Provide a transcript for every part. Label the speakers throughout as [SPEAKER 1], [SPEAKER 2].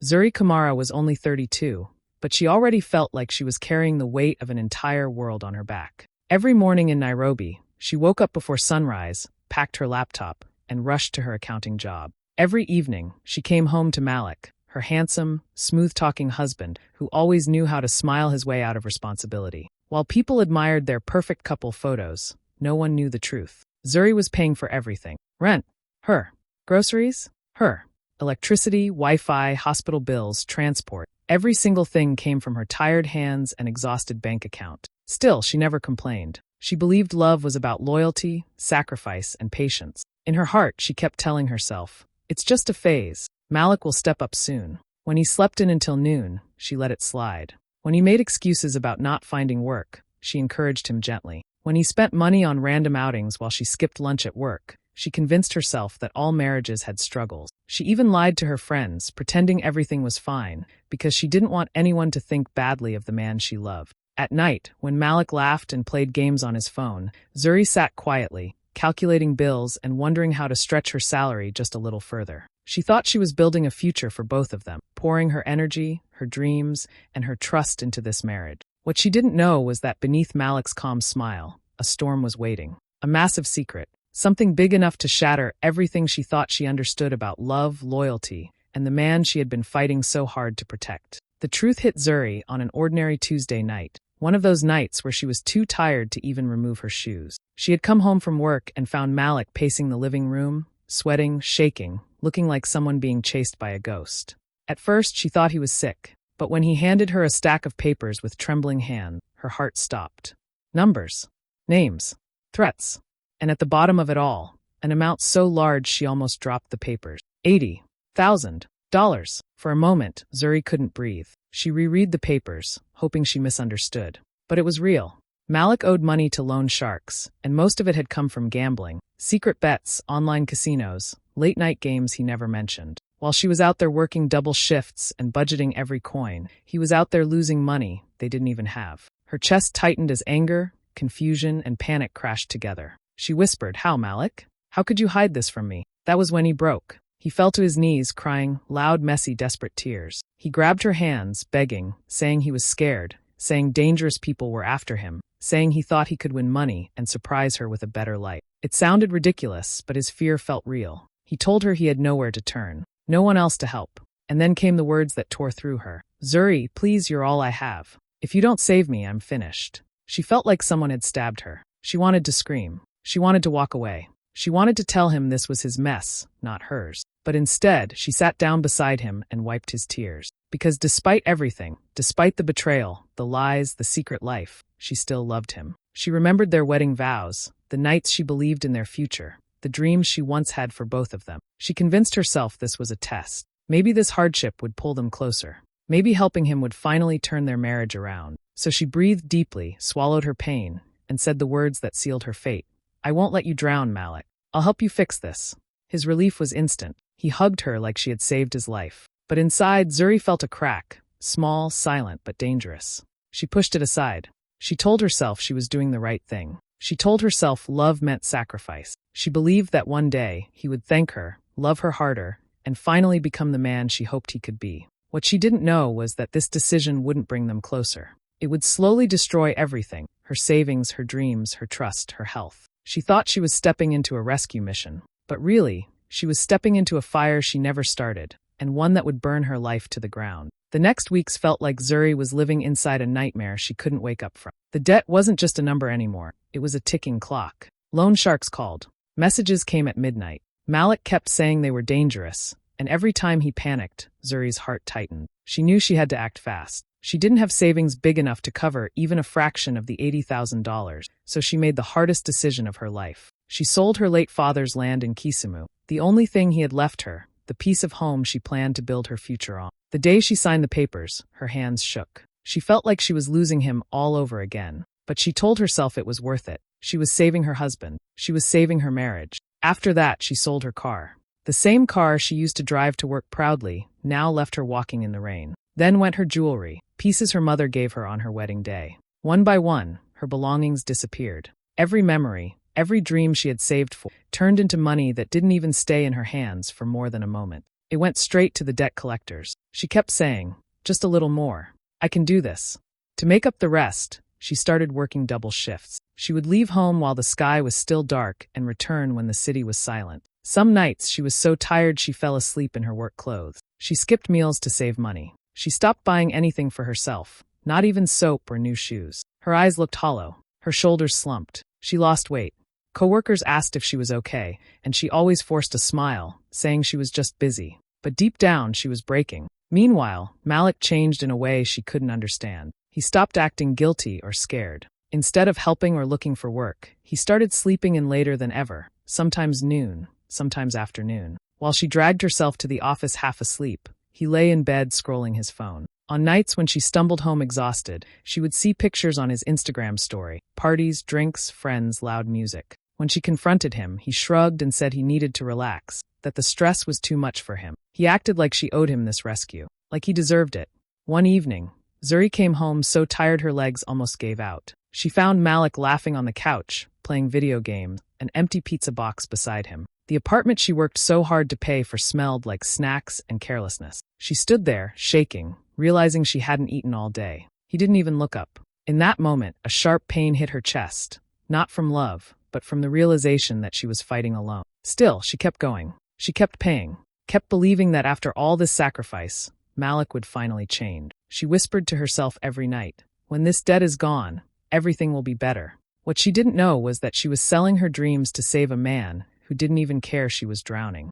[SPEAKER 1] Zuri Kamara was only 32, but she already felt like she was carrying the weight of an entire world on her back. Every morning in Nairobi, she woke up before sunrise, packed her laptop, and rushed to her accounting job. Every evening, she came home to Malik, her handsome, smooth-talking husband who always knew how to smile his way out of responsibility. While people admired their perfect couple photos, no one knew the truth. Zuri was paying for everything. Rent, her. Groceries, her. Electricity, Wi-Fi, hospital bills, transport. Every single thing came from her tired hands and exhausted bank account. Still, she never complained. She believed love was about loyalty, sacrifice, and patience. In her heart, she kept telling herself, "It's just a phase. Malik will step up soon." When he slept in until noon, she let it slide. When he made excuses about not finding work, she encouraged him gently. When he spent money on random outings while she skipped lunch at work, she convinced herself that all marriages had struggles. She even lied to her friends, pretending everything was fine, because she didn't want anyone to think badly of the man she loved. At night, when Malik laughed and played games on his phone, Zuri sat quietly, calculating bills and wondering how to stretch her salary just a little further. She thought she was building a future for both of them, pouring her energy, her dreams, and her trust into this marriage. What she didn't know was that beneath Malik's calm smile, a storm was waiting. A massive secret, something big enough to shatter everything she thought she understood about love, loyalty, and the man she had been fighting so hard to protect. The truth hit Zuri on an ordinary Tuesday night, one of those nights where she was too tired to even remove her shoes. She had come home from work and found Malik pacing the living room, sweating, shaking, looking like someone being chased by a ghost. At first, she thought he was sick, but when he handed her a stack of papers with trembling hand, her heart stopped. Numbers, names, threats, and at the bottom of it all, an amount so large she almost dropped the papers. $80,000. For a moment, Zuri couldn't breathe. She reread the papers, hoping she misunderstood. But it was real. Malik owed money to loan sharks, and most of it had come from gambling, secret bets, online casinos, late-night games he never mentioned. While she was out there working double shifts and budgeting every coin, he was out there losing money they didn't even have. Her chest tightened as anger, confusion, and panic crashed together. She whispered, "How, Malik? How could you hide this from me?" That was when he broke. He fell to his knees, crying loud, messy, desperate tears. He grabbed her hands, begging, saying he was scared, saying dangerous people were after him, saying he thought he could win money and surprise her with a better life. It sounded ridiculous, but his fear felt real. He told her he had nowhere to turn, no one else to help. And then came the words that tore through her. "Zuri, please, you're all I have. If you don't save me, I'm finished." She felt like someone had stabbed her. She wanted to scream. She wanted to walk away. She wanted to tell him this was his mess, not hers. But instead, she sat down beside him and wiped his tears. Because despite everything, despite the betrayal, the lies, the secret life, she still loved him. She remembered their wedding vows, the nights she believed in their future, the dreams she once had for both of them. She convinced herself this was a test. Maybe this hardship would pull them closer. Maybe helping him would finally turn their marriage around. So she breathed deeply, swallowed her pain, and said the words that sealed her fate. "I won't let you drown, Malik. I'll help you fix this." His relief was instant. He hugged her like she had saved his life. But inside, Zuri felt a crack, small, silent, but dangerous. She pushed it aside. She told herself she was doing the right thing. She told herself love meant sacrifice. She believed that one day he would thank her, love her harder, and finally become the man she hoped he could be. What she didn't know was that this decision wouldn't bring them closer. It would slowly destroy everything, her savings, her dreams, her trust, her health. She thought she was stepping into a rescue mission, but really, she was stepping into a fire she never started, and one that would burn her life to the ground. The next weeks felt like Zuri was living inside a nightmare she couldn't wake up from. The debt wasn't just a number anymore, it was a ticking clock. Loan sharks called. Messages came at midnight. Malik kept saying they were dangerous, and every time he panicked, Zuri's heart tightened. She knew she had to act fast. She didn't have savings big enough to cover even a fraction of the $80,000, so she made the hardest decision of her life. She sold her late father's land in Kisumu, the only thing he had left her, the piece of home she planned to build her future on. The day she signed the papers, her hands shook. She felt like she was losing him all over again, but she told herself it was worth it. She was saving her husband. She was saving her marriage. After that, she sold her car. The same car she used to drive to work proudly now left her walking in the rain. Then went her jewelry, pieces her mother gave her on her wedding day. One by one, her belongings disappeared. Every memory, every dream she had saved for, turned into money that didn't even stay in her hands for more than a moment. It went straight to the debt collectors. She kept saying, "Just a little more. I can do this." To make up the rest, she started working double shifts. She would leave home while the sky was still dark and return when the city was silent. Some nights she was so tired she fell asleep in her work clothes. She skipped meals to save money. She stopped buying anything for herself, not even soap or new shoes. Her eyes looked hollow. Her shoulders slumped. She lost weight. Coworkers asked if she was okay, and she always forced a smile, saying she was just busy. But deep down, she was breaking. Meanwhile, Malik changed in a way she couldn't understand. He stopped acting guilty or scared. Instead of helping or looking for work, he started sleeping in later than ever, sometimes noon, sometimes afternoon. While she dragged herself to the office half asleep, he lay in bed scrolling his phone. On nights when she stumbled home exhausted, she would see pictures on his Instagram story: parties, drinks, friends, loud music. When she confronted him, he shrugged and said he needed to relax, that the stress was too much for him. He acted like she owed him this rescue, like he deserved it. One evening, Zuri came home so tired her legs almost gave out. She found Malik laughing on the couch, playing video games, an empty pizza box beside him. The apartment she worked so hard to pay for smelled like snacks and carelessness. She stood there, shaking, realizing she hadn't eaten all day. He didn't even look up. In that moment, a sharp pain hit her chest, not from love, but from the realization that she was fighting alone. Still, she kept going. She kept paying, kept believing that after all this sacrifice, Malik would finally change. She whispered to herself every night, "When this debt is gone, everything will be better." What she didn't know was that she was selling her dreams to save a man who didn't even care she was drowning.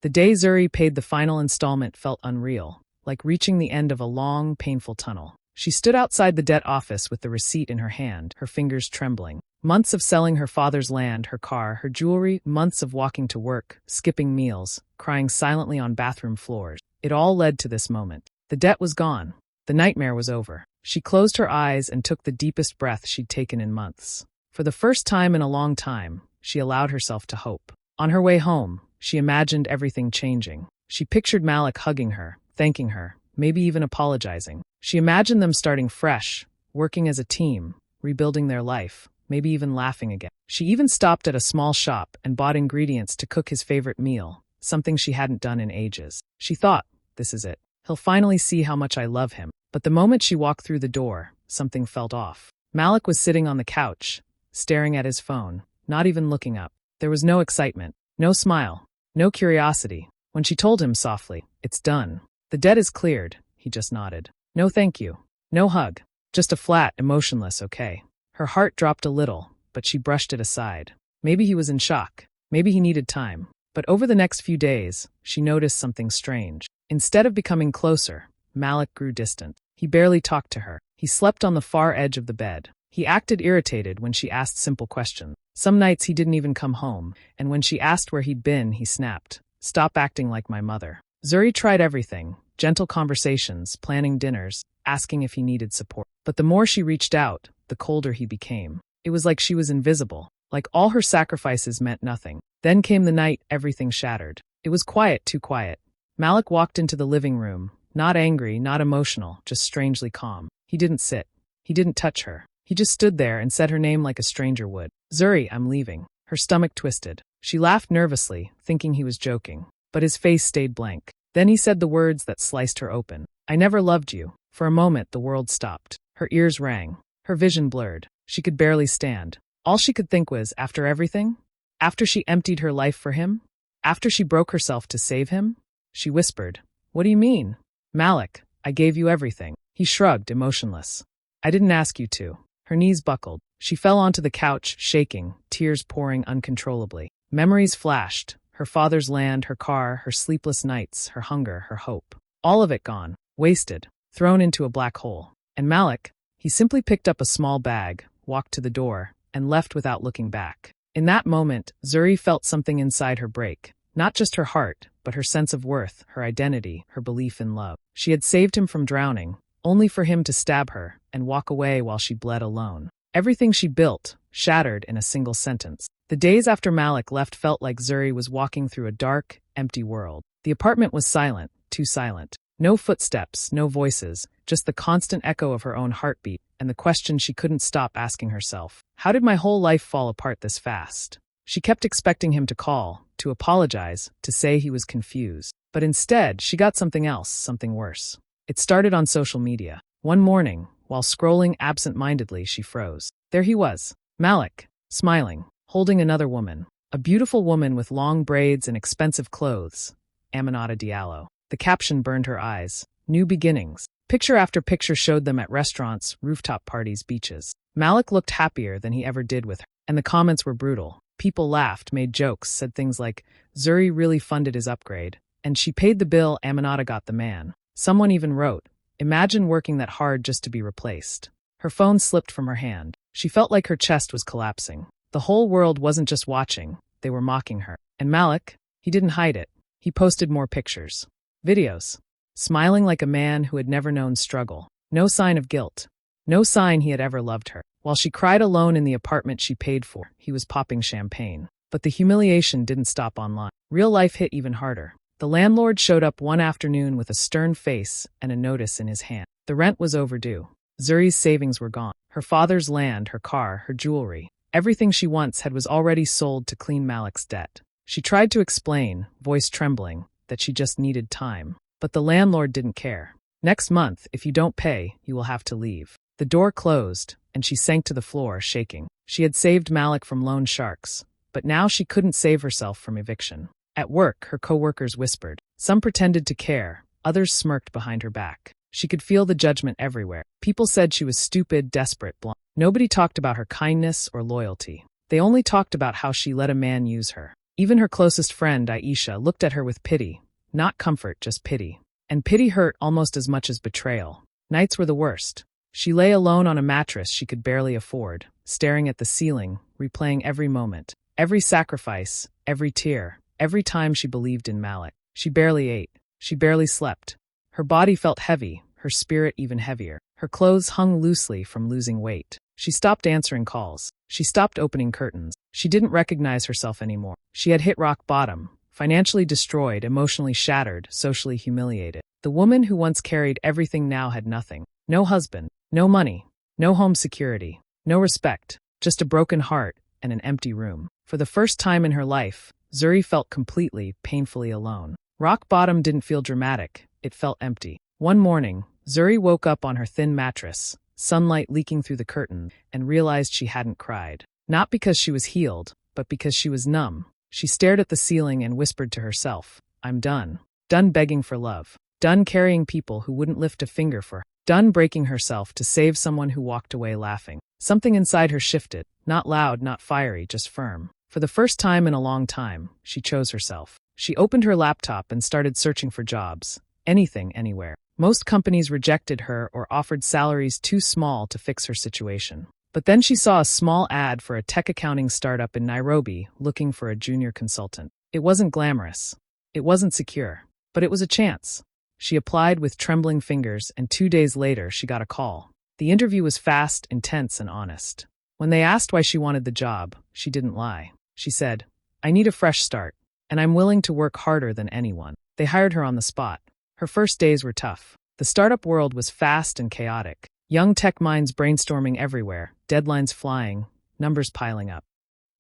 [SPEAKER 1] The day Zuri paid the final installment felt unreal, like reaching the end of a long, painful tunnel. She stood outside the debt office with the receipt in her hand, her fingers trembling. Months of selling her father's land, her car, her jewelry, months of walking to work, skipping meals, crying silently on bathroom floors. It all led to this moment. The debt was gone. The nightmare was over. She closed her eyes and took the deepest breath she'd taken in months. For the first time in a long time, she allowed herself to hope. On her way home, she imagined everything changing. She pictured Malik hugging her, thanking her, maybe even apologizing. She imagined them starting fresh, working as a team, rebuilding their life, maybe even laughing again. She even stopped at a small shop and bought ingredients to cook his favorite meal, something she hadn't done in ages. She thought, "This is it. He'll finally see how much I love him." But the moment she walked through the door, something felt off. Malik was sitting on the couch, staring at his phone, not even looking up. There was no excitement, no smile, no curiosity. When she told him softly, "It's done. The debt is cleared," he just nodded. No thank you. No hug. Just a flat, emotionless okay. Her heart dropped a little, but she brushed it aside. Maybe he was in shock. Maybe he needed time. But over the next few days, she noticed something strange. Instead of becoming closer, Malik grew distant. He barely talked to her. He slept on the far edge of the bed. He acted irritated when she asked simple questions. Some nights he didn't even come home, and when she asked where he'd been, he snapped, "Stop acting like my mother." Zuri tried everything: gentle conversations, planning dinners, asking if he needed support. But the more she reached out, the colder he became. It was like she was invisible, like all her sacrifices meant nothing. Then came the night everything shattered. It was quiet, too quiet. Malik walked into the living room, not angry, not emotional, just strangely calm. He didn't sit. He didn't touch her. He just stood there and said her name like a stranger would. "Zuri, I'm leaving." Her stomach twisted. She laughed nervously, thinking he was joking. But his face stayed blank. Then he said the words that sliced her open. "I never loved you." For a moment, the world stopped. Her ears rang. Her vision blurred. She could barely stand. All she could think was, after everything? After she emptied her life for him? After she broke herself to save him? She whispered, "What do you mean?" "Malik, I gave you everything." He shrugged, emotionless. "I didn't ask you to." Her knees buckled. She fell onto the couch, shaking, tears pouring uncontrollably. Memories flashed. Her father's land, her car, her sleepless nights, her hunger, her hope. All of it gone, wasted, thrown into a black hole. And Malik, he simply picked up a small bag, walked to the door, and left without looking back. In that moment, Zuri felt something inside her break. Not just her heart, but her sense of worth, her identity, her belief in love. She had saved him from drowning, only for him to stab her and walk away while she bled alone. Everything she built, shattered in a single sentence. The days after Malik left felt like Zuri was walking through a dark, empty world. The apartment was silent, too silent. No footsteps, no voices, just the constant echo of her own heartbeat and the question she couldn't stop asking herself. How did my whole life fall apart this fast? She kept expecting him to call, to apologize, to say he was confused. But instead, she got something else, something worse. It started on social media. One morning, while scrolling absent-mindedly, she froze. There he was, Malik, smiling, holding another woman. A beautiful woman with long braids and expensive clothes. Aminata Diallo. The caption burned her eyes. New beginnings. Picture after picture showed them at restaurants, rooftop parties, beaches. Malik looked happier than he ever did with her, and the comments were brutal. People laughed, made jokes, said things like, Zuri really funded his upgrade, and she paid the bill, Aminata got the man. Someone even wrote, imagine working that hard just to be replaced. Her phone slipped from her hand. She felt like her chest was collapsing. The whole world wasn't just watching, they were mocking her. And Malik, he didn't hide it. He posted more pictures. Videos. Smiling like a man who had never known struggle. No sign of guilt. No sign he had ever loved her. While she cried alone in the apartment she paid for, he was popping champagne. But the humiliation didn't stop online. Real life hit even harder. The landlord showed up one afternoon with a stern face and a notice in his hand. The rent was overdue. Zuri's savings were gone. Her father's land, her car, her jewelry. Everything she once had was already sold to clean Malik's debt. She tried to explain, voice trembling, that she just needed time. But the landlord didn't care. Next month, if you don't pay, you will have to leave. The door closed, and she sank to the floor, shaking. She had saved Malik from loan sharks, but now she couldn't save herself from eviction. At work, her coworkers whispered. Some pretended to care, others smirked behind her back. She could feel the judgment everywhere. People said she was stupid, desperate, blind. Nobody talked about her kindness or loyalty. They only talked about how she let a man use her. Even her closest friend, Aisha, looked at her with pity. Not comfort, just pity. And pity hurt almost as much as betrayal. Nights were the worst. She lay alone on a mattress she could barely afford, staring at the ceiling, replaying every moment, every sacrifice, every tear, every time she believed in Malik. She barely ate. She barely slept. Her body felt heavy, her spirit even heavier. Her clothes hung loosely from losing weight. She stopped answering calls. She stopped opening curtains. She didn't recognize herself anymore. She had hit rock bottom, financially destroyed, emotionally shattered, socially humiliated. The woman who once carried everything now had nothing. No husband, no money, no home security, no respect, just a broken heart and an empty room. For the first time in her life, Zuri felt completely, painfully alone. Rock bottom didn't feel dramatic, it felt empty. One morning, Zuri woke up on her thin mattress, sunlight leaking through the curtain, and realized she hadn't cried. Not because she was healed, but because she was numb. She stared at the ceiling and whispered to herself, I'm done. Done begging for love. Done carrying people who wouldn't lift a finger for her. Done breaking herself to save someone who walked away laughing. Something inside her shifted, not loud, not fiery, just firm. For the first time in a long time, she chose herself. She opened her laptop and started searching for jobs. Anything, anywhere. Most companies rejected her or offered salaries too small to fix her situation. But then she saw a small ad for a tech accounting startup in Nairobi looking for a junior consultant. It wasn't glamorous. It wasn't secure. But it was a chance. She applied with trembling fingers, and 2 days later she got a call. The interview was fast, intense, and honest. When they asked why she wanted the job, she didn't lie. She said, I need a fresh start, and I'm willing to work harder than anyone. They hired her on the spot. Her first days were tough. The startup world was fast and chaotic. Young tech minds brainstorming everywhere, deadlines flying, numbers piling up.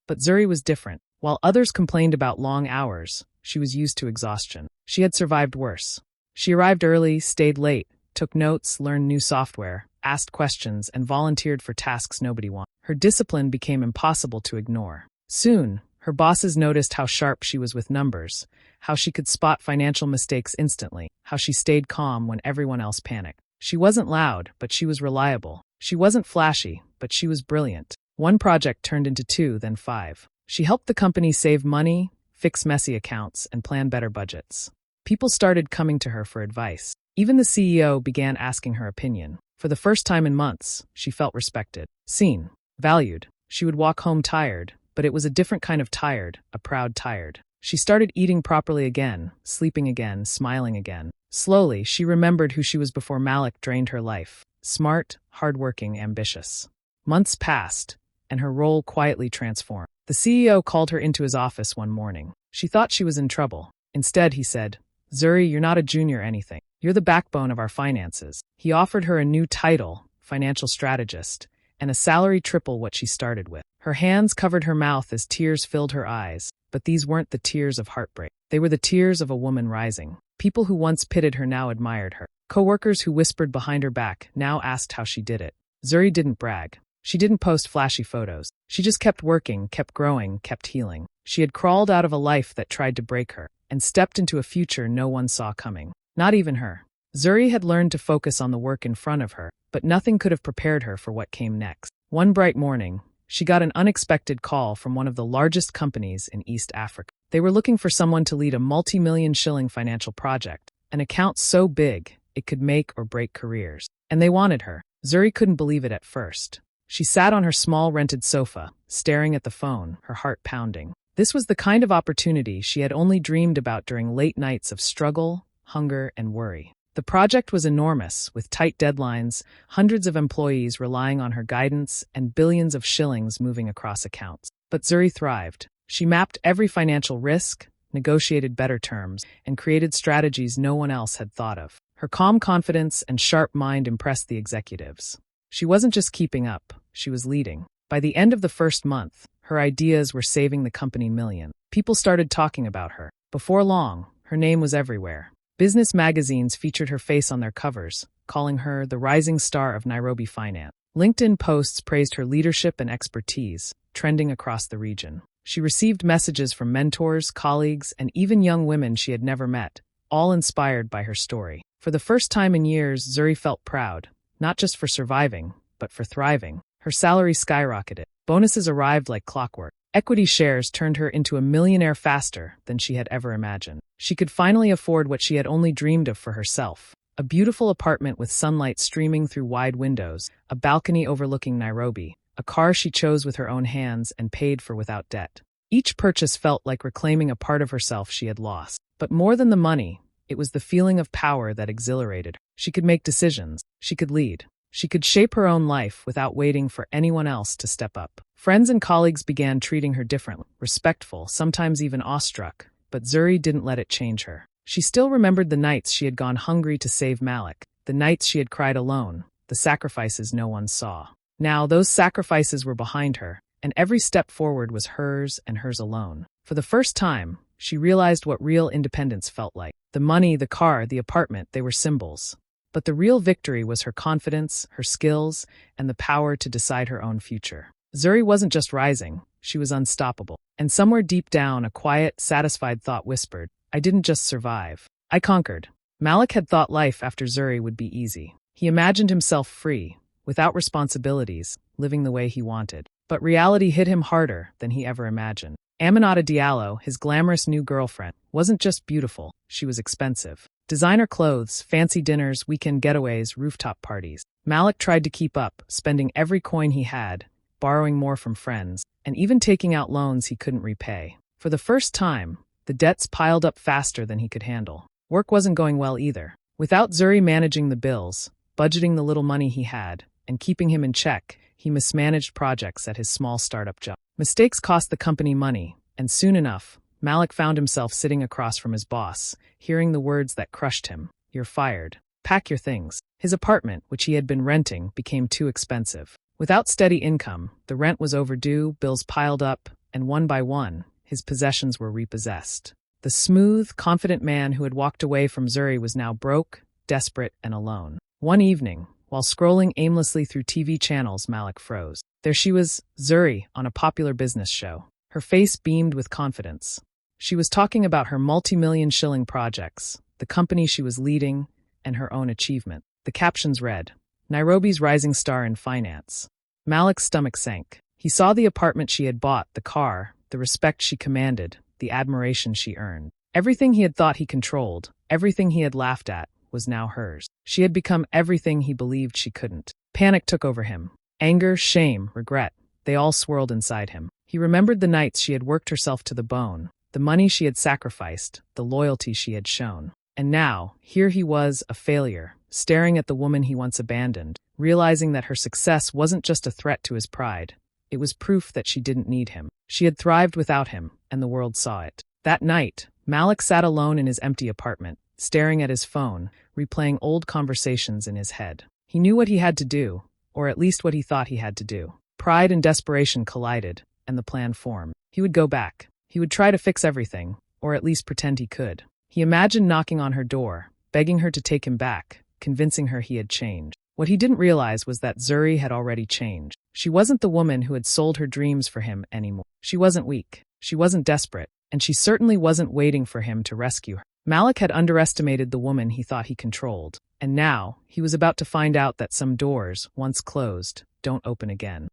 [SPEAKER 1] But Zuri was different. While others complained about long hours, she was used to exhaustion. She had survived worse. She arrived early, stayed late, took notes, learned new software, asked questions, and volunteered for tasks nobody wanted. Her discipline became impossible to ignore. Soon, her bosses noticed how sharp she was with numbers, how she could spot financial mistakes instantly, how she stayed calm when everyone else panicked. She wasn't loud, but she was reliable. She wasn't flashy, but she was brilliant. One project turned into 2, then 5. She helped the company save money, fix messy accounts, and plan better budgets. People started coming to her for advice. Even the CEO began asking her opinion. For the first time in months, she felt respected, seen, valued. She would walk home tired, but it was a different kind of tired, a proud tired. She started eating properly again, sleeping again, smiling again. Slowly, she remembered who she was before Malik drained her life. Smart, hardworking, ambitious. Months passed, and her role quietly transformed. The CEO called her into his office one morning. She thought she was in trouble. Instead, he said, Zuri, you're not a junior anything. You're the backbone of our finances. He offered her a new title, financial strategist, and a salary triple what she started with. Her hands covered her mouth as tears filled her eyes, but these weren't the tears of heartbreak. They were the tears of a woman rising. People who once pitied her now admired her. Coworkers who whispered behind her back now asked how she did it. Zuri didn't brag. She didn't post flashy photos. She just kept working, kept growing, kept healing. She had crawled out of a life that tried to break her and stepped into a future no one saw coming. Not even her. Zuri had learned to focus on the work in front of her, but nothing could have prepared her for what came next. One bright morning, she got an unexpected call from one of the largest companies in East Africa. They were looking for someone to lead a multi-million shilling financial project, an account so big it could make or break careers. And they wanted her. Zuri couldn't believe it at first. She sat on her small rented sofa, staring at the phone, her heart pounding. This was the kind of opportunity she had only dreamed about during late nights of struggle, hunger, and worry. The project was enormous, with tight deadlines, hundreds of employees relying on her guidance, and billions of shillings moving across accounts. But Zuri thrived. She mapped every financial risk, negotiated better terms, and created strategies no one else had thought of. Her calm confidence and sharp mind impressed the executives. She wasn't just keeping up, she was leading. By the end of the first month, her ideas were saving the company millions. People started talking about her. Before long, her name was everywhere. Business magazines featured her face on their covers, calling her the rising star of Nairobi finance. LinkedIn posts praised her leadership and expertise, trending across the region. She received messages from mentors, colleagues, and even young women she had never met, all inspired by her story. For the first time in years, Zuri felt proud, not just for surviving, but for thriving. Her salary skyrocketed. Bonuses arrived like clockwork. Equity shares turned her into a millionaire faster than she had ever imagined. She could finally afford what she had only dreamed of for herself. A beautiful apartment with sunlight streaming through wide windows, a balcony overlooking Nairobi, a car she chose with her own hands and paid for without debt. Each purchase felt like reclaiming a part of herself she had lost. But more than the money, it was the feeling of power that exhilarated her. She could make decisions. She could lead. She could shape her own life without waiting for anyone else to step up. Friends and colleagues began treating her differently, respectful, sometimes even awestruck, but Zuri didn't let it change her. She still remembered the nights she had gone hungry to save Malik, the nights she had cried alone, the sacrifices no one saw. Now those sacrifices were behind her, and every step forward was hers and hers alone. For the first time, she realized what real independence felt like. The money, the car, the apartment, they were symbols. But the real victory was her confidence, her skills, and the power to decide her own future. Zuri wasn't just rising, she was unstoppable. And somewhere deep down, a quiet, satisfied thought whispered, I didn't just survive. I conquered. Malik had thought life after Zuri would be easy. He imagined himself free, without responsibilities, living the way he wanted. But reality hit him harder than he ever imagined. Aminata Diallo, his glamorous new girlfriend, wasn't just beautiful, she was expensive. Designer clothes, fancy dinners, weekend getaways, rooftop parties. Malik tried to keep up, spending every coin he had, borrowing more from friends, and even taking out loans he couldn't repay. For the first time, the debts piled up faster than he could handle. Work wasn't going well either. Without Zuri managing the bills, budgeting the little money he had, and keeping him in check, he mismanaged projects at his small startup job. Mistakes cost the company money, and soon enough, Malik found himself sitting across from his boss, hearing the words that crushed him. You're fired. Pack your things. His apartment, which he had been renting, became too expensive. Without steady income, the rent was overdue, bills piled up, and one by one, his possessions were repossessed. The smooth, confident man who had walked away from Zuri was now broke, desperate, and alone. One evening, while scrolling aimlessly through TV channels, Malik froze. There she was, Zuri, on a popular business show. Her face beamed with confidence. She was talking about her multi-million shilling projects, the company she was leading, and her own achievement. The captions read, Nairobi's rising star in finance. Malik's stomach sank. He saw the apartment she had bought, the car, the respect she commanded, the admiration she earned. Everything he had thought he controlled, everything he had laughed at, was now hers. She had become everything he believed she couldn't. Panic took over him. Anger, shame, regret, they all swirled inside him. He remembered the nights she had worked herself to the bone, the money she had sacrificed, the loyalty she had shown. And now, here he was, a failure, staring at the woman he once abandoned, realizing that her success wasn't just a threat to his pride. It was proof that she didn't need him. She had thrived without him, and the world saw it. That night, Malik sat alone in his empty apartment, staring at his phone, replaying old conversations in his head. He knew what he had to do, or at least what he thought he had to do. Pride and desperation collided, and the plan formed. He would go back. He would try to fix everything, or at least pretend he could. He imagined knocking on her door, begging her to take him back, convincing her he had changed. What he didn't realize was that Zuri had already changed. She wasn't the woman who had sold her dreams for him anymore. She wasn't weak. She wasn't desperate. And she certainly wasn't waiting for him to rescue her. Malik had underestimated the woman he thought he controlled. And now, he was about to find out that some doors, once closed, don't open again.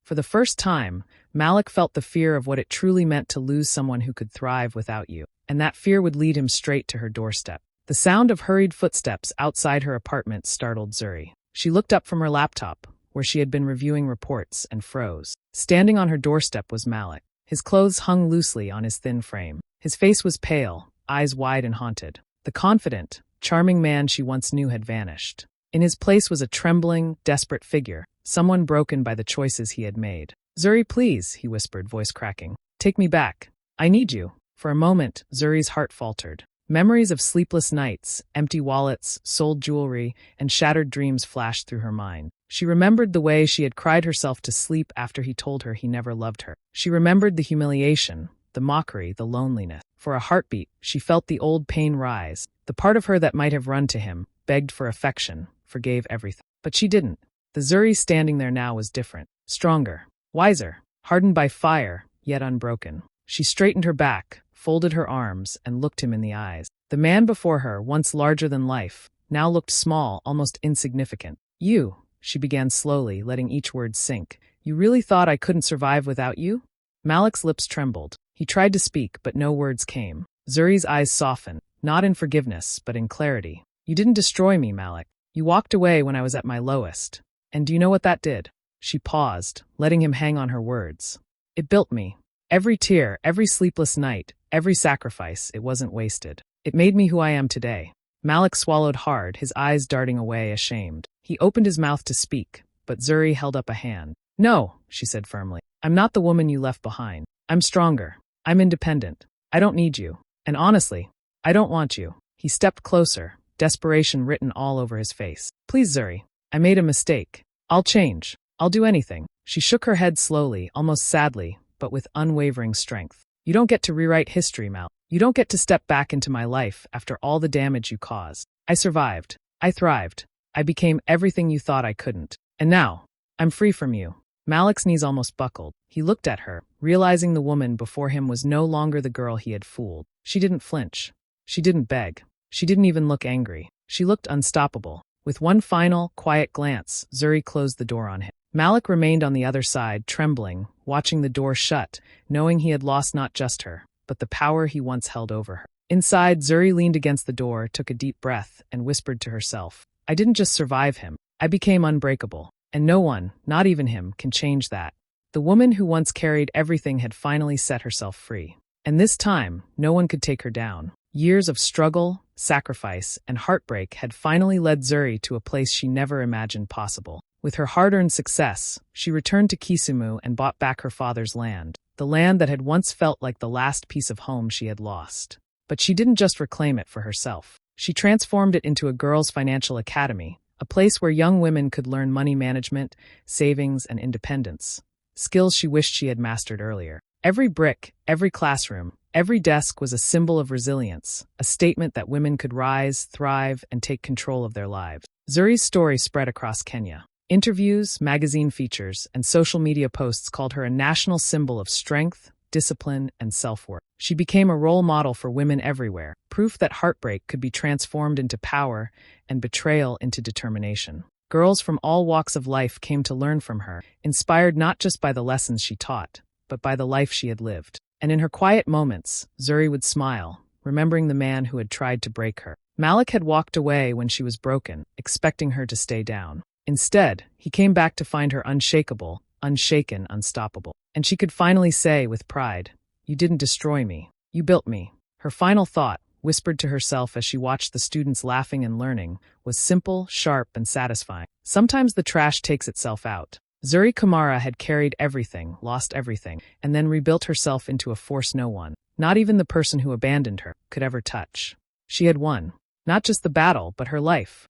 [SPEAKER 1] For the first time, Malik felt the fear of what it truly meant to lose someone who could thrive without you. And that fear would lead him straight to her doorstep. The sound of hurried footsteps outside her apartment startled Zuri. She looked up from her laptop, where she had been reviewing reports, and froze. Standing on her doorstep was Malik. His clothes hung loosely on his thin frame. His face was pale, eyes wide and haunted. The confident, charming man she once knew had vanished. In his place was a trembling, desperate figure, someone broken by the choices he had made. "Zuri, please," he whispered, voice cracking. "Take me back. I need you." For a moment, Zuri's heart faltered. Memories of sleepless nights, empty wallets, sold jewelry, and shattered dreams flashed through her mind. She remembered the way she had cried herself to sleep after he told her he never loved her. She remembered the humiliation, the mockery, the loneliness. For a heartbeat, she felt the old pain rise. The part of her that might have run to him, begged for affection, forgave everything. But she didn't. The Zuri standing there now was different, stronger, wiser, hardened by fire, yet unbroken. She straightened her back, folded her arms, and looked him in the eyes. The man before her, once larger than life, now looked small, almost insignificant. "You," she began slowly, letting each word sink. "You really thought I couldn't survive without you?" Malik's lips trembled. He tried to speak, but no words came. Zuri's eyes softened, not in forgiveness, but in clarity. "You didn't destroy me, Malik. You walked away when I was at my lowest. And do you know what that did?" She paused, letting him hang on her words. "It built me. Every tear, every sleepless night, every sacrifice, it wasn't wasted. It made me who I am today." Malik swallowed hard, his eyes darting away, ashamed. He opened his mouth to speak, but Zuri held up a hand. "No," she said firmly. "I'm not the woman you left behind. I'm stronger. I'm independent. I don't need you. And honestly, I don't want you." He stepped closer, desperation written all over his face. "Please, Zuri, I made a mistake. I'll change. I'll do anything." She shook her head slowly, almost sadly, but with unwavering strength. "You don't get to rewrite history, Mal. You don't get to step back into my life after all the damage you caused. I survived. I thrived. I became everything you thought I couldn't. And now, I'm free from you." Malik's knees almost buckled. He looked at her, realizing the woman before him was no longer the girl he had fooled. She didn't flinch. She didn't beg. She didn't even look angry. She looked unstoppable. With one final, quiet glance, Zuri closed the door on him. Malik remained on the other side, trembling, watching the door shut, knowing he had lost not just her, but the power he once held over her. Inside, Zuri leaned against the door, took a deep breath, and whispered to herself, "I didn't just survive him. I became unbreakable. And no one, not even him, can change that." The woman who once carried everything had finally set herself free. And this time, no one could take her down. Years of struggle, sacrifice, and heartbreak had finally led Zuri to a place she never imagined possible. With her hard-earned success, she returned to Kisumu and bought back her father's land, the land that had once felt like the last piece of home she had lost. But she didn't just reclaim it for herself. She transformed it into a girls' financial academy, a place where young women could learn money management, savings, and independence, skills she wished she had mastered earlier. Every brick, every classroom, every desk was a symbol of resilience, a statement that women could rise, thrive, and take control of their lives. Zuri's story spread across Kenya. Interviews, magazine features, and social media posts called her a national symbol of strength, discipline, and self-worth. She became a role model for women everywhere, proof that heartbreak could be transformed into power and betrayal into determination. Girls from all walks of life came to learn from her, inspired not just by the lessons she taught, but by the life she had lived. And in her quiet moments, Zuri would smile, remembering the man who had tried to break her. Malik had walked away when she was broken, expecting her to stay down. Instead, he came back to find her unshakable, unshaken, unstoppable. And she could finally say with pride, "You didn't destroy me. You built me." Her final thought, whispered to herself as she watched the students laughing and learning, was simple, sharp, and satisfying. Sometimes the trash takes itself out. Zuri Kamara had carried everything, lost everything, and then rebuilt herself into a force no one, not even the person who abandoned her, could ever touch. She had won. Not just the battle, but her life.